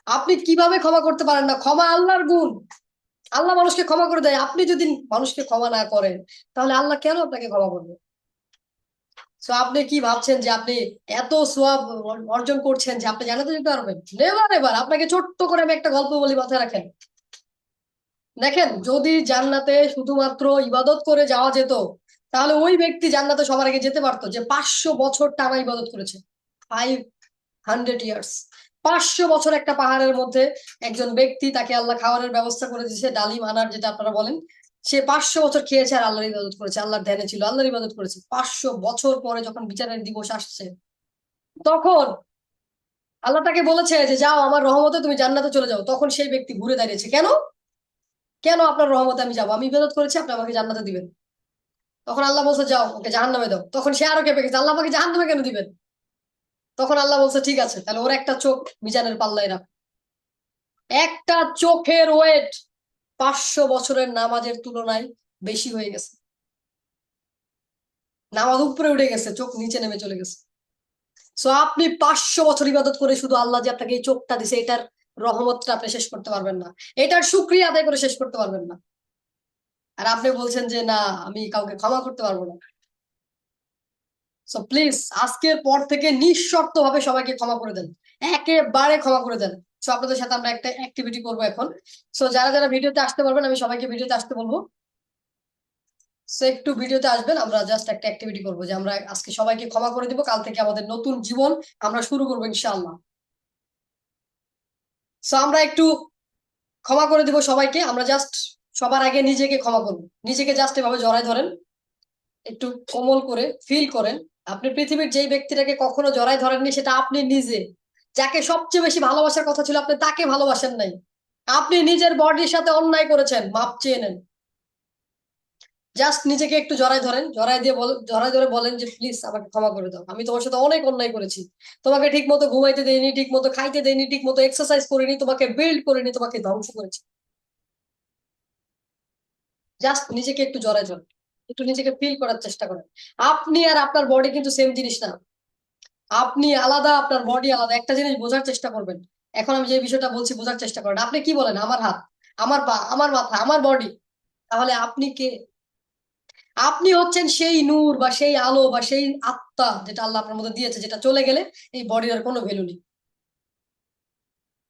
আপনি কিভাবে ক্ষমা করতে পারেন না? ক্ষমা আল্লাহর গুণ। আল্লাহ মানুষকে ক্ষমা করে দেয়। আপনি যদি মানুষকে ক্ষমা না করেন, তাহলে আল্লাহ কেন আপনাকে ক্ষমা করবে? তো আপনি কি ভাবছেন যে আপনি এত সোয়াব অর্জন করছেন যে আপনি জান্নাতে যেতে পারবেন? Never ever. আপনাকে ছোট্ট করে আমি একটা গল্প বলি, মাথায় রাখেন। দেখেন, যদি জান্নাতে শুধুমাত্র ইবাদত করে যাওয়া যেত, তাহলে ওই ব্যক্তি জান্নাতে সবার আগে যেতে পারতো যে 500 বছর টানা ইবাদত করেছে। 500 ইয়ার্স। 500 বছর একটা পাহাড়ের মধ্যে একজন ব্যক্তি, তাকে আল্লাহ খাওয়ানোর ব্যবস্থা করে দিয়েছে, ডালিম আনার যেটা আপনারা বলেন। সে 500 বছর খেয়েছে আর আল্লাহর ইবাদত করেছে, আল্লাহর ধ্যানে ছিল, আল্লাহর ইবাদত করেছে। 500 বছর পরে যখন বিচারের দিবস আসছে, তখন আল্লাহ তাকে বলেছে যে যাও, আমার রহমতে তুমি জান্নাতে চলে যাও। তখন সেই ব্যক্তি ঘুরে দাঁড়িয়েছে, কেন? কেন আপনার রহমতে আমি যাবো? আমি ইবাদত করেছি, আপনি আমাকে জান্নাতে দিবেন। তখন আল্লাহ বলছে যাও ওকে জাহান্নামে দাও। তখন সে আরো কেঁপে গেছে, আল্লাহ আমাকে জাহান্নামে কেন দিবেন? তখন আল্লাহ বলছে ঠিক আছে, তাহলে ওর একটা চোখ মিজানের পাল্লায় রাখ। একটা চোখের ওয়েট 500 বছরের নামাজের তুলনায় বেশি হয়ে গেছে। নামাজ উপরে উঠে গেছে, চোখ নিচে নেমে চলে গেছে। সো আপনি 500 বছর ইবাদত করে শুধু আল্লাহ যে আপনাকে এই চোখটা দিছে, এটার রহমতটা আপনি শেষ করতে পারবেন না, এটার শুকরিয়া আদায় করে শেষ করতে পারবেন না। আর আপনি বলছেন যে না, আমি কাউকে ক্ষমা করতে পারবো না। সো প্লিজ আজকের পর থেকে নিঃশর্ত ভাবে সবাইকে ক্ষমা করে দেন, একেবারে ক্ষমা করে দেন। সো আপনাদের সাথে আমরা একটা অ্যাক্টিভিটি করবো এখন। সো যারা যারা ভিডিওতে আসতে পারবেন, আমি সবাইকে ভিডিওতে আসতে বলবো। সো একটু ভিডিওতে আসবেন, আমরা জাস্ট একটা অ্যাক্টিভিটি করবো যে আমরা আজকে সবাইকে ক্ষমা করে দিব, কাল থেকে আমাদের নতুন জীবন আমরা শুরু করবো ইনশাআল্লাহ। সো আমরা একটু ক্ষমা করে দিব সবাইকে। আমরা জাস্ট সবার আগে নিজেকে ক্ষমা করবো। নিজেকে জাস্ট এভাবে জড়ায় ধরেন, একটু কোমল করে ফিল করেন। আপনি পৃথিবীর যেই ব্যক্তিটাকে কখনো জড়ায় ধরেননি সেটা আপনি নিজে। যাকে সবচেয়ে বেশি ভালোবাসার কথা ছিল আপনি তাকে ভালোবাসেন নাই। আপনি নিজের বডির সাথে অন্যায় করেছেন, মাপ চেয়ে নেন। জাস্ট নিজেকে একটু জড়ায় ধরেন, জড়ায় ধরে বলেন যে প্লিজ আমাকে ক্ষমা করে দাও, আমি তোমার সাথে অনেক অন্যায় করেছি। তোমাকে ঠিক মতো ঘুমাইতে দেয়নি, ঠিক মতো খাইতে দেয়নি, ঠিক মতো এক্সারসাইজ করিনি, তোমাকে বিল্ড করিনি, তোমাকে ধ্বংস করেছি। জাস্ট নিজেকে একটু জড়ায় ধরেন, একটু নিজেকে ফিল করার চেষ্টা করেন। আপনি আর আপনার বডি কিন্তু সেম জিনিস না। আপনি আলাদা, আপনার বডি আলাদা। একটা জিনিস বোঝার চেষ্টা করবেন। এখন আমি যে বিষয়টা বলছি বোঝার চেষ্টা করেন। আপনি কি বলেন আমার হাত, আমার পা, আমার মাথা, আমার বডি। তাহলে আপনি কে? আপনি হচ্ছেন সেই নূর বা সেই আলো বা সেই আত্মা যেটা আল্লাহ আপনার মধ্যে দিয়েছে, যেটা চলে গেলে এই বডির আর কোনো ভ্যালু নেই।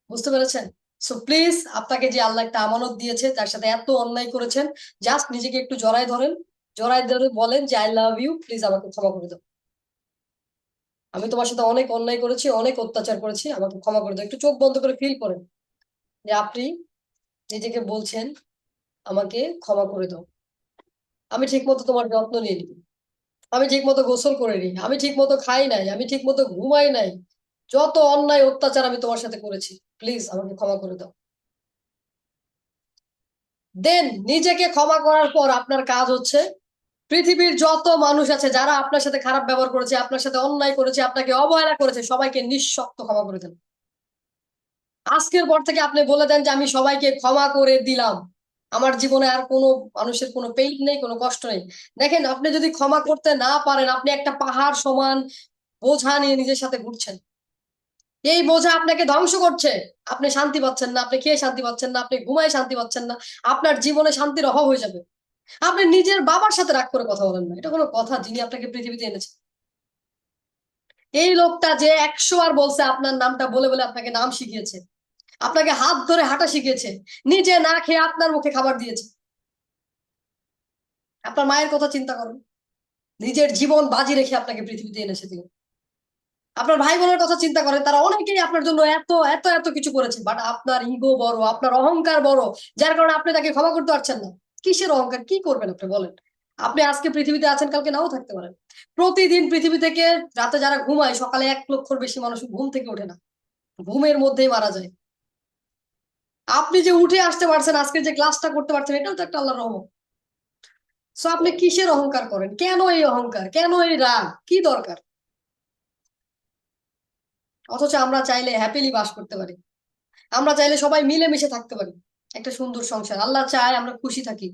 বুঝতে পেরেছেন? সো প্লিজ, আপনাকে যে আল্লাহ একটা আমানত দিয়েছে তার সাথে এত অন্যায় করেছেন, জাস্ট নিজেকে একটু জড়ায় ধরেন। জড়ায় ধরে বলেন যে আই লাভ ইউ, প্লিজ আমাকে ক্ষমা করে দাও। আমি তোমার সাথে অনেক অন্যায় করেছি, অনেক অত্যাচার করেছি, আমাকে ক্ষমা করে দাও। একটু চোখ বন্ধ করে ফিল করেন যে আপনি নিজেকে বলছেন আমাকে ক্ষমা করে দাও। আমি ঠিক মতো তোমার যত্ন নিইনি, আমি ঠিক মতো গোসল করিনি, আমি ঠিক মতো খাই নাই, আমি ঠিক মতো ঘুমাই নাই। যত অন্যায় অত্যাচার আমি তোমার সাথে করেছি, প্লিজ আমাকে ক্ষমা করে দাও। দেন নিজেকে ক্ষমা করার পর আপনার কাজ হচ্ছে পৃথিবীর যত মানুষ আছে যারা আপনার সাথে খারাপ ব্যবহার করেছে, আপনার সাথে অন্যায় করেছে, আপনাকে অবহেলা করেছে, সবাইকে নিঃশর্ত ক্ষমা করে দেন। আজকের পর থেকে আপনি বলে দেন যে আমি সবাইকে ক্ষমা করে দিলাম। আমার জীবনে আর কোনো মানুষের কোনো পেইন নেই, কোনো কষ্ট নেই। দেখেন, আপনি যদি ক্ষমা করতে না পারেন, আপনি একটা পাহাড় সমান বোঝা নিয়ে নিজের সাথে ঘুরছেন। এই বোঝা আপনাকে ধ্বংস করছে। আপনি শান্তি পাচ্ছেন না, আপনি খেয়ে শান্তি পাচ্ছেন না, আপনি ঘুমায় শান্তি পাচ্ছেন না। আপনার জীবনে শান্তির অভাব হয়ে যাবে। আপনি নিজের বাবার সাথে রাগ করে কথা বলেন না, এটা কোনো কথা? যিনি আপনাকে পৃথিবীতে এনেছে, এই লোকটা যে 100 বার বলছে আপনার নামটা বলে বলে আপনাকে নাম শিখিয়েছে, আপনাকে হাত ধরে হাঁটা শিখিয়েছে, নিজে না খেয়ে আপনার মুখে খাবার দিয়েছে। আপনার মায়ের কথা চিন্তা করুন। নিজের জীবন বাজি রেখে আপনাকে পৃথিবীতে এনেছে তিনি। আপনার ভাই বোনের কথা চিন্তা করেন, তারা অনেকেই আপনার জন্য এত এত এত কিছু করেছে, বাট আপনার ইগো বড়, আপনার অহংকার বড়, যার কারণে আপনি তাকে ক্ষমা করতে পারছেন না। কিসের অহংকার? কি করবেন আপনি বলেন? আপনি আজকে পৃথিবীতে আছেন, কালকে নাও থাকতে পারেন। প্রতিদিন পৃথিবী থেকে রাতে যারা ঘুমায়, সকালে 1 লক্ষর বেশি মানুষ ঘুম থেকে ওঠে না, ঘুমের মধ্যেই মারা যায়। আপনি যে উঠে আসতে পারছেন, আজকে যে ক্লাসটা করতে পারছেন, এটাও তো একটা আল্লাহর রহমত। সো আপনি কিসের অহংকার করেন? কেন এই অহংকার? কেন এই রাগ? কি দরকার? অথচ আমরা চাইলে হ্যাপিলি বাস করতে পারি। আমরা চাইলে সবাই মিলেমিশে থাকতে পারি, একটা সুন্দর সংসার। আল্লাহ চায় আমরা খুশি থাকি,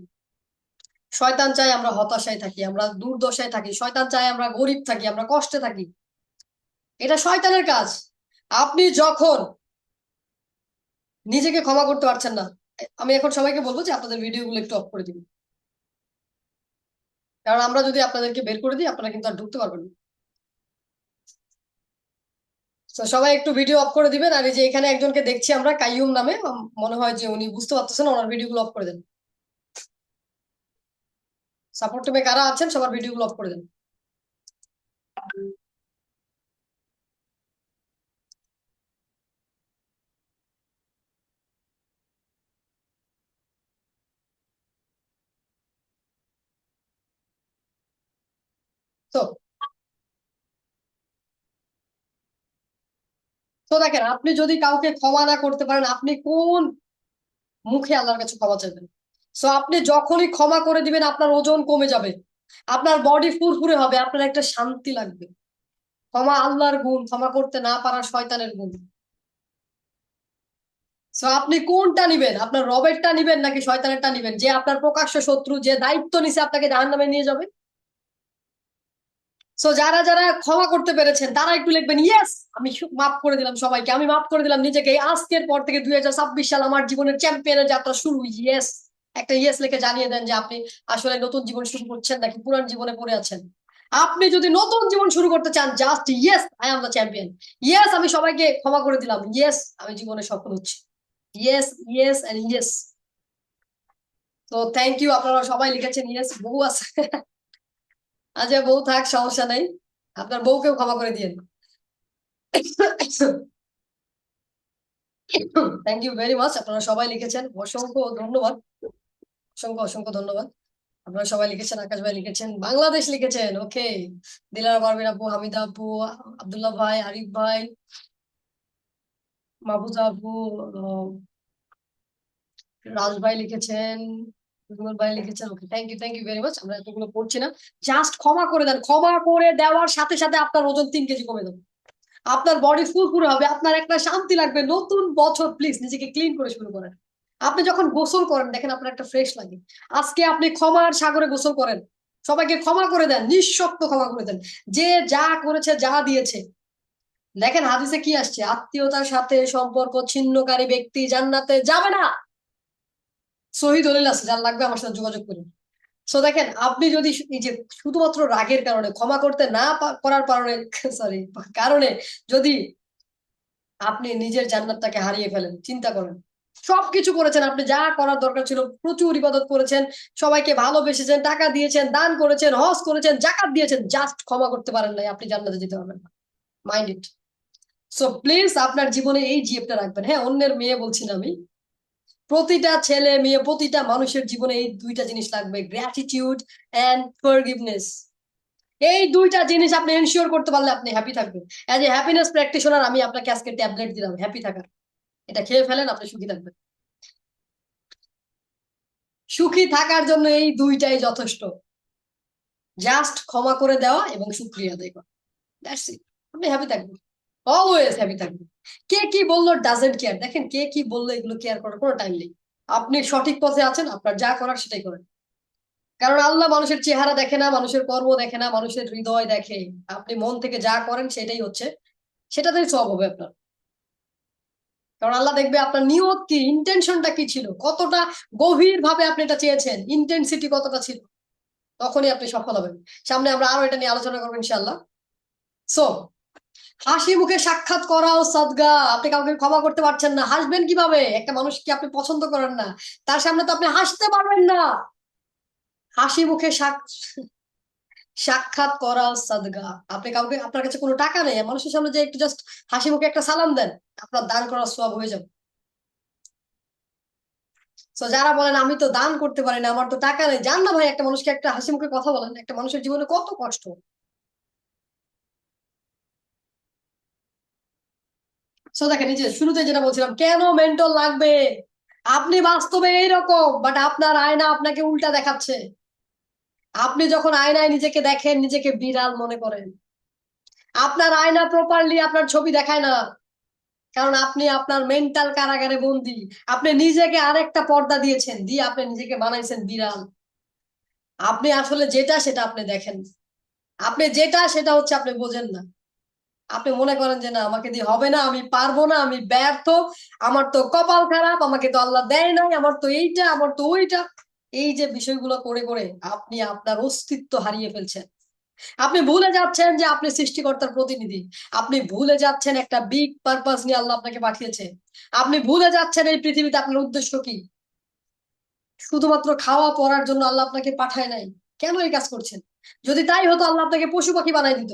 শয়তান চায় আমরা হতাশায় থাকি, আমরা দুর্দশায় থাকি। শয়তান চায় আমরা গরিব থাকি, আমরা কষ্টে থাকি। এটা শয়তানের কাজ। আপনি যখন নিজেকে ক্ষমা করতে পারছেন না, আমি এখন সবাইকে বলবো যে আপনাদের ভিডিওগুলো একটু অফ করে দিন। কারণ আমরা যদি আপনাদেরকে বের করে দিই, আপনারা কিন্তু আর ঢুকতে পারবেন না। তো সবাই একটু ভিডিও অফ করে দিবেন। আর এই যে এখানে একজনকে দেখছি আমরা, কাইয়ুম নামে, মনে হয় যে উনি বুঝতে পারতেছেন, ওনার ভিডিওগুলো অফ করে দেন। সাপোর্ট টিমে কারা আছেন সবার ভিডিওগুলো অফ করে দেন। তো তো দেখেন, আপনি যদি কাউকে ক্ষমা না করতে পারেন, আপনি কোন মুখে আল্লাহর কাছে ক্ষমা চাইবেন? সো আপনি যখনই ক্ষমা করে দিবেন আপনার ওজন কমে যাবে, আপনার বডি ফুরফুরে হবে, আপনার একটা শান্তি লাগবে। ক্ষমা আল্লাহর গুণ, ক্ষমা করতে না পারা শয়তানের গুণ। সো আপনি কোনটা নিবেন? আপনার রবেরটা নিবেন নাকি শয়তানেরটা নিবেন, যে আপনার প্রকাশ্য শত্রু, যে দায়িত্ব নিছে আপনাকে জাহান্নামে নিয়ে যাবে? সো যারা যারা ক্ষমা করতে পেরেছেন তারা একটু লিখবেন ইয়েস, আমি মাফ করে দিলাম সবাইকে, আমি মাফ করে দিলাম নিজেকে, আজকের পর থেকে 2026 সাল আমার জীবনের চ্যাম্পিয়নের যাত্রা শুরু। ইয়েস, একটা ইয়েস লিখে জানিয়ে দেন যে আপনি আসলে নতুন জীবন শুরু করছেন নাকি পুরান জীবনে পড়ে আছেন। আপনি যদি নতুন জীবন শুরু করতে চান, just yes, I am the champion. Yes, আমি সবাইকে ক্ষমা করে দিলাম। ইয়েস, আমি জীবনে সফল হচ্ছি। Yes, yes and yes. তো থ্যাংক ইউ, আপনারা সবাই লিখেছেন ইয়েস। বউ আছে, আচ্ছা বউ থাক, সমস্যা নাই, আপনার বউকেও ক্ষমা করে দিয়েন। থ্যাংক ইউ ভেরি মাচ, আপনারা সবাই লিখেছেন, অসংখ্য ধন্যবাদ, অসংখ্য অসংখ্য ধন্যবাদ। আপনারা সবাই লিখেছেন, আকাশ ভাই লিখেছেন, বাংলাদেশ লিখেছেন, ওকে, দিলারা পারভিন আপু, হামিদা আপু, আব্দুল্লাহ ভাই, আরিফ ভাই, মাহবুজা আপু, রাজ ভাই লিখেছেন, রুবেল ভাই লিখেছেন, ওকে, থ্যাংক ইউ ভেরি মাচ। আমরা এতগুলো পড়ছি না, জাস্ট ক্ষমা করে দেন। ক্ষমা করে দেওয়ার সাথে সাথে আপনার ওজন 3 কেজি কমে যাবে, আপনার বডি ফুরফুরে হবে, আপনার একটা শান্তি লাগবে। নতুন বছর প্লিজ নিজেকে ক্লিন করে শুরু করেন। আপনি যখন গোসল করেন দেখেন আপনার একটা ফ্রেশ লাগে। আজকে আপনি ক্ষমার সাগরে গোসল করেন, সবাইকে ক্ষমা করে দেন, নিঃশর্ত ক্ষমা করে দেন। যে যা করেছে, যা দিয়েছে, দেখেন হাদিসে কি আসছে, আত্মীয়তার সাথে সম্পর্ক ছিন্নকারী ব্যক্তি জান্নাতে যাবে না। সহি দলিল আছে, যার লাগবে আমার সাথে যোগাযোগ করুন। সো দেখেন, আপনি যদি এই যে শুধুমাত্র রাগের কারণে, ক্ষমা করতে না করার কারণে, সরি, কারণে যদি আপনি নিজের জান্নাতটাকে হারিয়ে ফেলেন, চিন্তা করেন। সবকিছু করেছেন, আপনি যা করার দরকার ছিল, প্রচুর ইবাদত করেছেন, সবাইকে ভালোবেসেছেন, টাকা দিয়েছেন, দান করেছেন, হজ করেছেন, জাকাত দিয়েছেন, জাস্ট ক্ষমা করতে পারেন নাই, আপনি জান্নাতে যেতে পারবেন না। Mind it. সো প্লিজ আপনার জীবনে এই জিএফটা রাখবেন। হ্যাঁ, অন্যের মেয়ে বলছি না আমি, প্রতিটা ছেলে মেয়ে, প্রতিটা মানুষের জীবনে এই দুইটা জিনিস লাগবে, গ্র্যাটিটিউড এন্ড ফরগিভনেস। এই দুইটা জিনিস আপনি এনশিওর করতে পারলে আপনি হ্যাপি থাকবেন। অ্যাজ এ হ্যাপিনেস প্র্যাকটিশনার আমি আপনাকে আজকে ট্যাবলেট দিলাম হ্যাপি থাকার, এটা খেয়ে ফেলেন, আপনি সুখী থাকবেন। সুখী থাকার জন্য এই দুইটাই যথেষ্ট, জাস্ট ক্ষমা করে দেওয়া এবং শুকরিয়া আদায় করা, দ্যাটস ইট। আপনি হ্যাপি থাকবেন, অলওয়েজ হ্যাপি থাকবেন। কে কি বললো ডাজেন্ট কেয়ার, দেখেন কে কি বললো এগুলো কেয়ার করার কোনো টাইম নেই। আপনি সঠিক পথে আছেন, আপনার যা করার সেটাই করেন। কারণ আল্লাহ মানুষের চেহারা দেখে না, মানুষের কর্ম দেখে না, মানুষের হৃদয় দেখে। আপনি মন থেকে যা করেন সেটাই হচ্ছে, সেটাতেই সব হবে আপনার। কারণ আল্লাহ দেখবে আপনার নিয়ত কি, ইন্টেনশনটা কি ছিল, কতটা গভীর ভাবে আপনি এটা চেয়েছেন, ইন্টেন্সিটি কতটা ছিল, তখনই আপনি সফল হবেন। সামনে আমরা আরো এটা নিয়ে আলোচনা করবো ইনশাআল্লাহ। সো হাসি মুখে সাক্ষাৎ করাও সাদগা। আপনি কাউকে ক্ষমা করতে পারছেন না, হাসবেন কিভাবে? একটা মানুষ কি আপনি পছন্দ করেন না, তার সামনে তো আপনি হাসতে পারবেন না। হাসি মুখে সাক্ষাৎ করা সাদগা। আপনি কাউকে, আপনার কাছে কোনো টাকা নেই, মানুষের সামনে যে একটু জাস্ট হাসি মুখে একটা সালাম দেন, আপনার দান করার সওয়াব হয়ে যাবে। তো যারা বলেন আমি তো দান করতে পারি না, আমার তো টাকা নেই, জান না ভাই, একটা মানুষকে একটা হাসি মুখে কথা বলেন, একটা মানুষের জীবনে কত কষ্ট। সো দেখেন, এই যে শুরুতে যেটা বলছিলাম, কেন মেন্টল লাগবে? আপনি বাস্তবে এইরকম, বাট আপনার আয়না আপনাকে উল্টা দেখাচ্ছে। আপনি যখন আয়নায় নিজেকে দেখেন, নিজেকে বিড়াল মনে করেন। আপনার আয়না প্রপারলি আপনার ছবি দেখায় না, কারণ আপনি আপনার মেন্টাল কারাগারে বন্দি। আপনি নিজেকে আরেকটা পর্দা দিয়েছেন, দিয়ে আপনি নিজেকে বানাইছেন বিড়াল। আপনি আসলে যেটা সেটা আপনি দেখেন, আপনি যেটা সেটা হচ্ছে আপনি বোঝেন না। আপনি মনে করেন যে না, আমাকে দিয়ে হবে না, আমি পারবো না, আমি ব্যর্থ, আমার তো কপাল খারাপ, আমাকে তো আল্লাহ দেয় নাই, আমার তো এইটা, আমার তো ওইটা। এই যে বিষয়গুলো করে করে আপনি আপনার অস্তিত্ব হারিয়ে ফেলছেন। আপনি ভুলে যাচ্ছেন যে আপনি সৃষ্টিকর্তার প্রতিনিধি। আপনি ভুলে যাচ্ছেন একটা বিগ পারপাস নিয়ে আল্লাহ আপনাকে পাঠিয়েছে। আপনি ভুলে যাচ্ছেন এই পৃথিবীতে আপনার উদ্দেশ্য কি। শুধুমাত্র খাওয়া পড়ার জন্য আল্লাহ আপনাকে পাঠায় নাই। কেন এই কাজ করছেন? যদি তাই হতো আল্লাহ আপনাকে পশু পাখি বানাই দিত,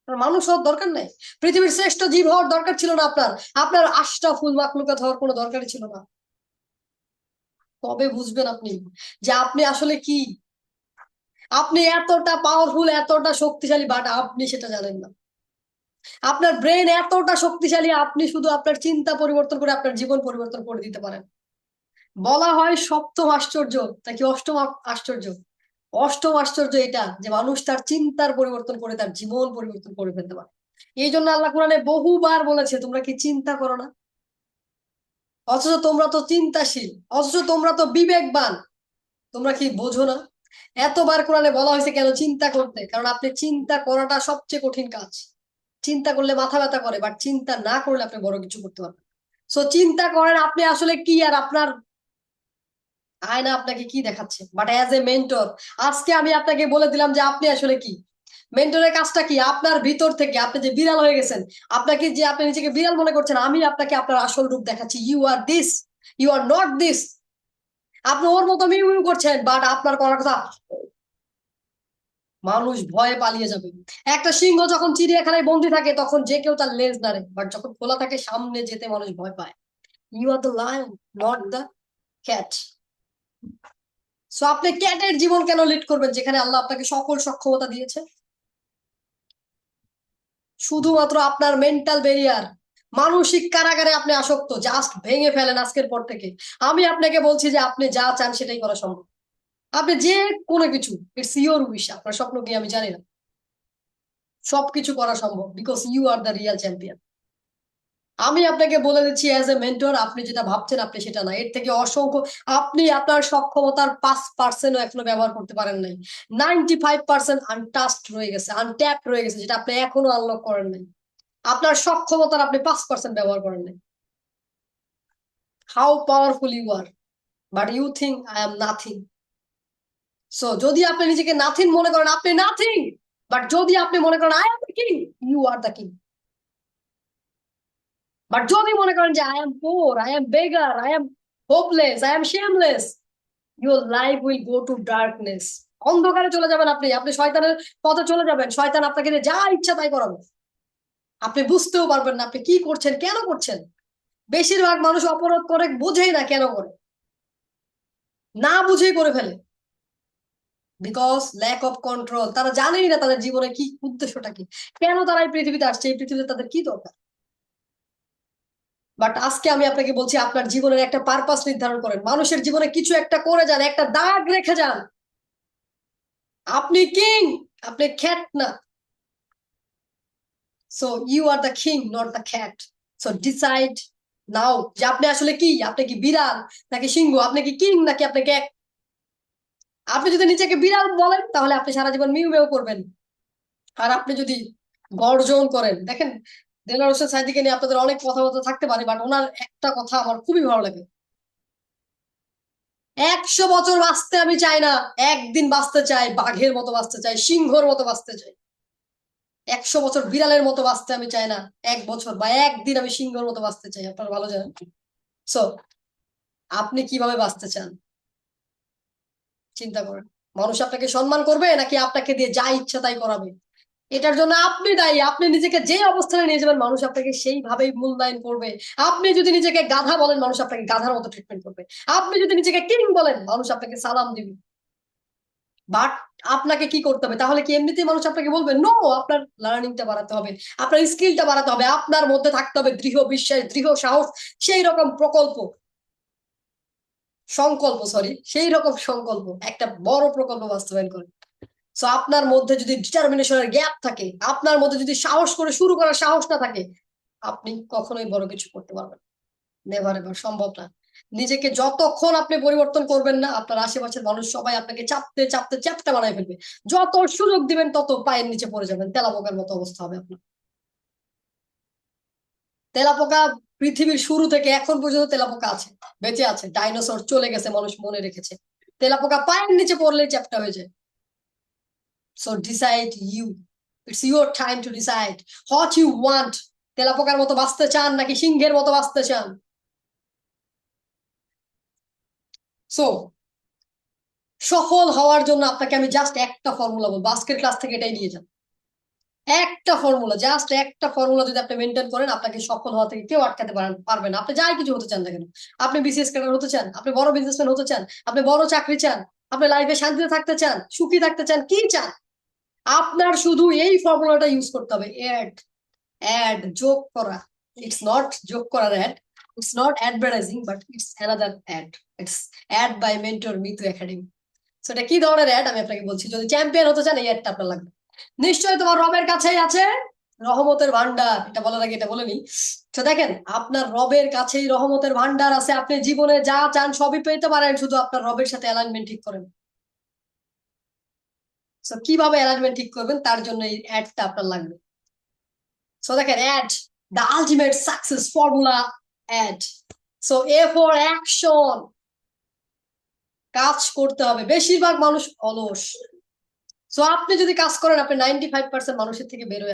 মানুষ হওয়ার দরকার নাই। পৃথিবীর শ্রেষ্ঠ জীব হওয়ার দরকার ছিল না আপনার। আপনার আশরাফুল মাখলুকাত হওয়ার কোনো দরকারই ছিল না। কবে বুঝবেন আপনি যে আপনি আসলে কি? আপনি এতটা পাওয়ারফুল, এতটা শক্তিশালী, বাট আপনি সেটা জানেন না। আপনার ব্রেন এতটা শক্তিশালী, আপনি শুধু আপনার চিন্তা পরিবর্তন করে আপনার জীবন পরিবর্তন করে দিতে পারেন। বলা হয় সপ্তম আশ্চর্য নাকি অষ্টম আশ্চর্য। অষ্টম আশ্চর্য এটা যে মানুষ তার চিন্তার পরিবর্তন করে তার জীবন পরিবর্তন করে ফেলতে পারে। এই জন্য আল্লাহ কোরআনে বহুবার বলেছে তোমরা কি চিন্তা করো না। অথচ তোমরা তো চিন্তাশীল, অথচ তোমরা তো বিবেকবান, তোমরা কি বোঝো না। এতবার কোরআনে বলা হয়েছে কেন চিন্তা করতে, কারণ আপনি চিন্তা করাটা সবচেয়ে কঠিন কাজ। চিন্তা করলে মাথা ব্যথা করে, বাট চিন্তা না করলে আপনি বড় কিছু করতে পারবেন। সো চিন্তা করেন আপনি আসলে কি, আর আপনার আয়না আপনাকে কি দেখাচ্ছে। বাট অ্যাজ এ মেন্টর আজকে আমি আপনাকে বলে দিলাম যে আপনি আসলে কি। মেন্টরের কাজটা কি, আপনার ভিতর থেকে আপনি যে বিড়াল হয়ে গেছেন, আপনাকে যে আপনি নিজেকে বিড়াল মনে করছেন, আমি আপনাকে আপনার আসল রূপ দেখাচ্ছি। You are this, you are not this. আপনি ওর মতো মিউ মিউ করছেন, বাট আপনার করার কথা। মানুষ ভয়ে পালিয়ে যাবে। একটা সিংহ যখন চিড়িয়াখানায় বন্দি থাকে তখন যে কেউ তার লেজ নাড়ে, বাট যখন খোলা থাকে সামনে যেতে মানুষ ভয় পায়। You are the lion, not the cat. So আপনি ক্যাটের জীবন কেন লিড করবেন যেখানে আল্লাহ আপনাকে সকল সক্ষমতা দিয়েছে। শুধুমাত্র আপনার মেন্টাল ব্যারিয়ার, মানসিক কারাগারে আপনি আসক্ত, জাস্ট ভেঙে ফেলেন আজকের পর থেকে। আমি আপনাকে বলছি যে আপনি যা চান সেটাই করা সম্ভব। আপনি যে কোনো কিছু, ইটস ইউর উইশ, আপনার স্বপ্ন কি আমি জানি না, সবকিছু করা সম্ভব, because you are the real champion. আমি আপনাকে বলে দিচ্ছি অ্যাজ এ মেন্টর, আপনি যেটা ভাবছেন আপনি সেটা না, এর থেকে অসংখ্য। আপনি আপনার সক্ষমতার 5% এখনো ব্যবহার করতে পারেন নাই। 95% আনটাস্ট রয়ে গেছে, আনট্যাপ রয়ে গেছে, যেটা আপনি এখনো আনলক করেন নাই। আপনার সক্ষমতার আপনি 5% ব্যবহার করেন নাই। How powerful you are, but you think I am nothing. So যদি আপনি নিজেকে নাথিং মনে করেন, আপনি নাথিং। বাট যদি আপনি মনে করেন I am the king, you are the king. But যদি মনে করেন যে I am poor, I am beggar, I am hopeless, I am shameless, your life will go to darkness. অন্ধকারে চলে যাবেন আপনি, আপনি শয়তানের পথে চলে যাবেন। শয়তান আপনাকে দিয়ে যা ইচ্ছা তাই করাবে। আপনি বুঝতেও পারবেন না আপনি কি করছেন, কেন করছেন। বেশিরভাগ মানুষ অপরাধ করে বুঝেই না কেন করে, না বুঝেই করে ফেলে। Because lack of control. তারা জানেই না তাদের জীবনে কি উদ্দেশ্যটা কি, কেন তারা এই পৃথিবীতে আসছে, এই পৃথিবীতে তাদের কি দরকার। বাট আজকে আমি আপনাকে বলছি আপনার জীবনের একটা পারপাস নির্ধারণ করেন, মানুষের জীবনে কিছু একটা করে যান, একটা দাগ রেখে যান। আপনি কিং, আপনি খ্যাট না। So you are the king, not the cat. So decide now যে আপনি আসলে কি। আপনি কি বিড়াল নাকি সিংহ, আপনি কি কিং নাকি আপনি ক্যাট। আপনি যদি নিজেকে বিড়াল বলেন তাহলে আপনি সারা জীবন মিউ মিউ করবেন। আর আপনি যদি গর্জন করেন, দেখেন দেলোয়ার হোসেন সাইদিকে নিয়ে আপনাদের অনেক কথাবার্তা থাকতে পারে, বাট ওনার একটা কথা আমার খুবই ভালো লাগে। 100 বছর বাঁচতে আমি চাই না, একদিন বাঁচতে চাই বাঘের মতো বাঁচতে চাই, সিংহর মতো বাঁচতে চাই। 100 বছর বিড়ালের মতো বাঁচতে আমি চাই না, 1 বছর বা একদিন আমি সিংহর মতো বাঁচতে চাই। আপনারা ভালো জানেন। সো আপনি কিভাবে বাঁচতে চান চিন্তা করেন। মানুষ আপনাকে সম্মান করবে নাকি আপনাকে দিয়ে যা ইচ্ছা তাই করাবে। এটার জন্য আপনি দায়ী। আপনি নিজেকে যে অবস্থানে নিয়ে যাবেন মানুষ আপনাকে সেইভাবেই মূল্যায়ন করবে। আপনি যদি নিজেকে গাধা বলেন মানুষ আপনাকে গাধার মতো ট্রিটমেন্ট করবে। আপনি যদি নিজেকে কিং বলেন মানুষ আপনাকে সালাম দিবে। বাট আপনাকে কি করতে হবে তাহলে, কি এমনিতেই মানুষ আপনাকে বলবে? নো, আপনার লার্নিংটা বাড়াতে হবে, আপনার স্কিলটা বাড়াতে হবে, আপনার মধ্যে থাকতে হবে দৃঢ় বিশ্বাস, দৃঢ় সাহস, সেই রকম প্রকল্প, সংকল্প, সরি, সেই রকম সংকল্প, একটা বড় প্রকল্প বাস্তবায়ন করে। সো আপনার মধ্যে যদি ডিটারমিনেশনের গ্যাপ থাকে, আপনার মধ্যে যদি সাহস করে শুরু করার সাহস না থাকে, আপনি কখনোই বড় কিছু করতে পারবেন নেভার এভার, সম্ভব না। নিজেকে যতক্ষণ আপনি পরিবর্তন করবেন না, আপনার আশেপাশের মানুষ সবাই আপনাকে চাপতে চাপতে চ্যাপ্টা বানায় ফেলবে। যত সুযোগ দিবেন তত পায়ের নিচে পড়ে যাবেন, তেলাপোকার মতো অবস্থা হবে আপনার। তেলাপোকা পৃথিবীর শুরু থেকে এখন পর্যন্ত তেলাপোকা আছে, বেঁচে আছে। ডাইনোসর চলে গেছে, মানুষ মনে রেখেছে। তেলাপোকা পায়ের নিচে পড়লেই চ্যাপ্টা হয়ে যায়। So decide you, it's your time to decide what you want. তেলাপোকার মতো বাঁচতে চান নাকি সিংহের মতো বাঁচতে চান। সো সফল হওয়ার জন্য আপনাকে আমি জাস্ট একটা ফর্মুলা বলবো, আজকের ক্লাস থেকে এটাই নিয়ে যান। একটা ফর্মুলা, জাস্ট একটা ফর্মুলা যদি আপনি মেনটেন করেন, আপনাকে সফল হওয়া থেকে কেউ আটকাতে পারবে না। আপনি যাই কিছু হতে চান না কেন, আপনি বিসিএস ক্যাডার হতে চান, আপনি বড় বিজনেসম্যান হতে চান, আপনি বড় চাকরি চান, আপনি লাইফে শান্তিতে থাকতে চান, সুখী থাকতে চান, কি চান, আপনার শুধু এই ফর্মুলাটা ইউজ করতে হবে। অ্যাড, অ্যাড, যোগ করা। ইটস নট যোগ করার add, it's not advertising, but it's another ADD. It's ADD by mentor Mitu academy. So এটা কি ধরনের অ্যাড আমি আপনাকে বলছি, যদি চ্যাম্পিয়ন হতে চান এই অ্যাডটা আপনার লাগবে। নিশ্চয়ই তোমার রবের কাছেই আছে রহমতের ভান্ডার, এটা বলার আগে এটা বলে নি। তো দেখেন, আপনার রবের কাছেই রহমতের ভান্ডার আছে, আপনি জীবনে যা চান সবই পেতে পারেন, শুধু আপনার রবের সাথে অ্যালাইনমেন্ট ঠিক করেন। সো কিভাবে অ্যালাইনমেন্ট ঠিক করবেন তার জন্য এই অ্যাডটা আপনার লাগবে। সো দেখেন, ADD the ultimate success formula ADD. So A for action, কাজ করতে হবে। বেশিরভাগ মানুষ অলস। সো আপনি যদি কাজ করেন, আপনি 95% মানুষের থেকে বের হয়ে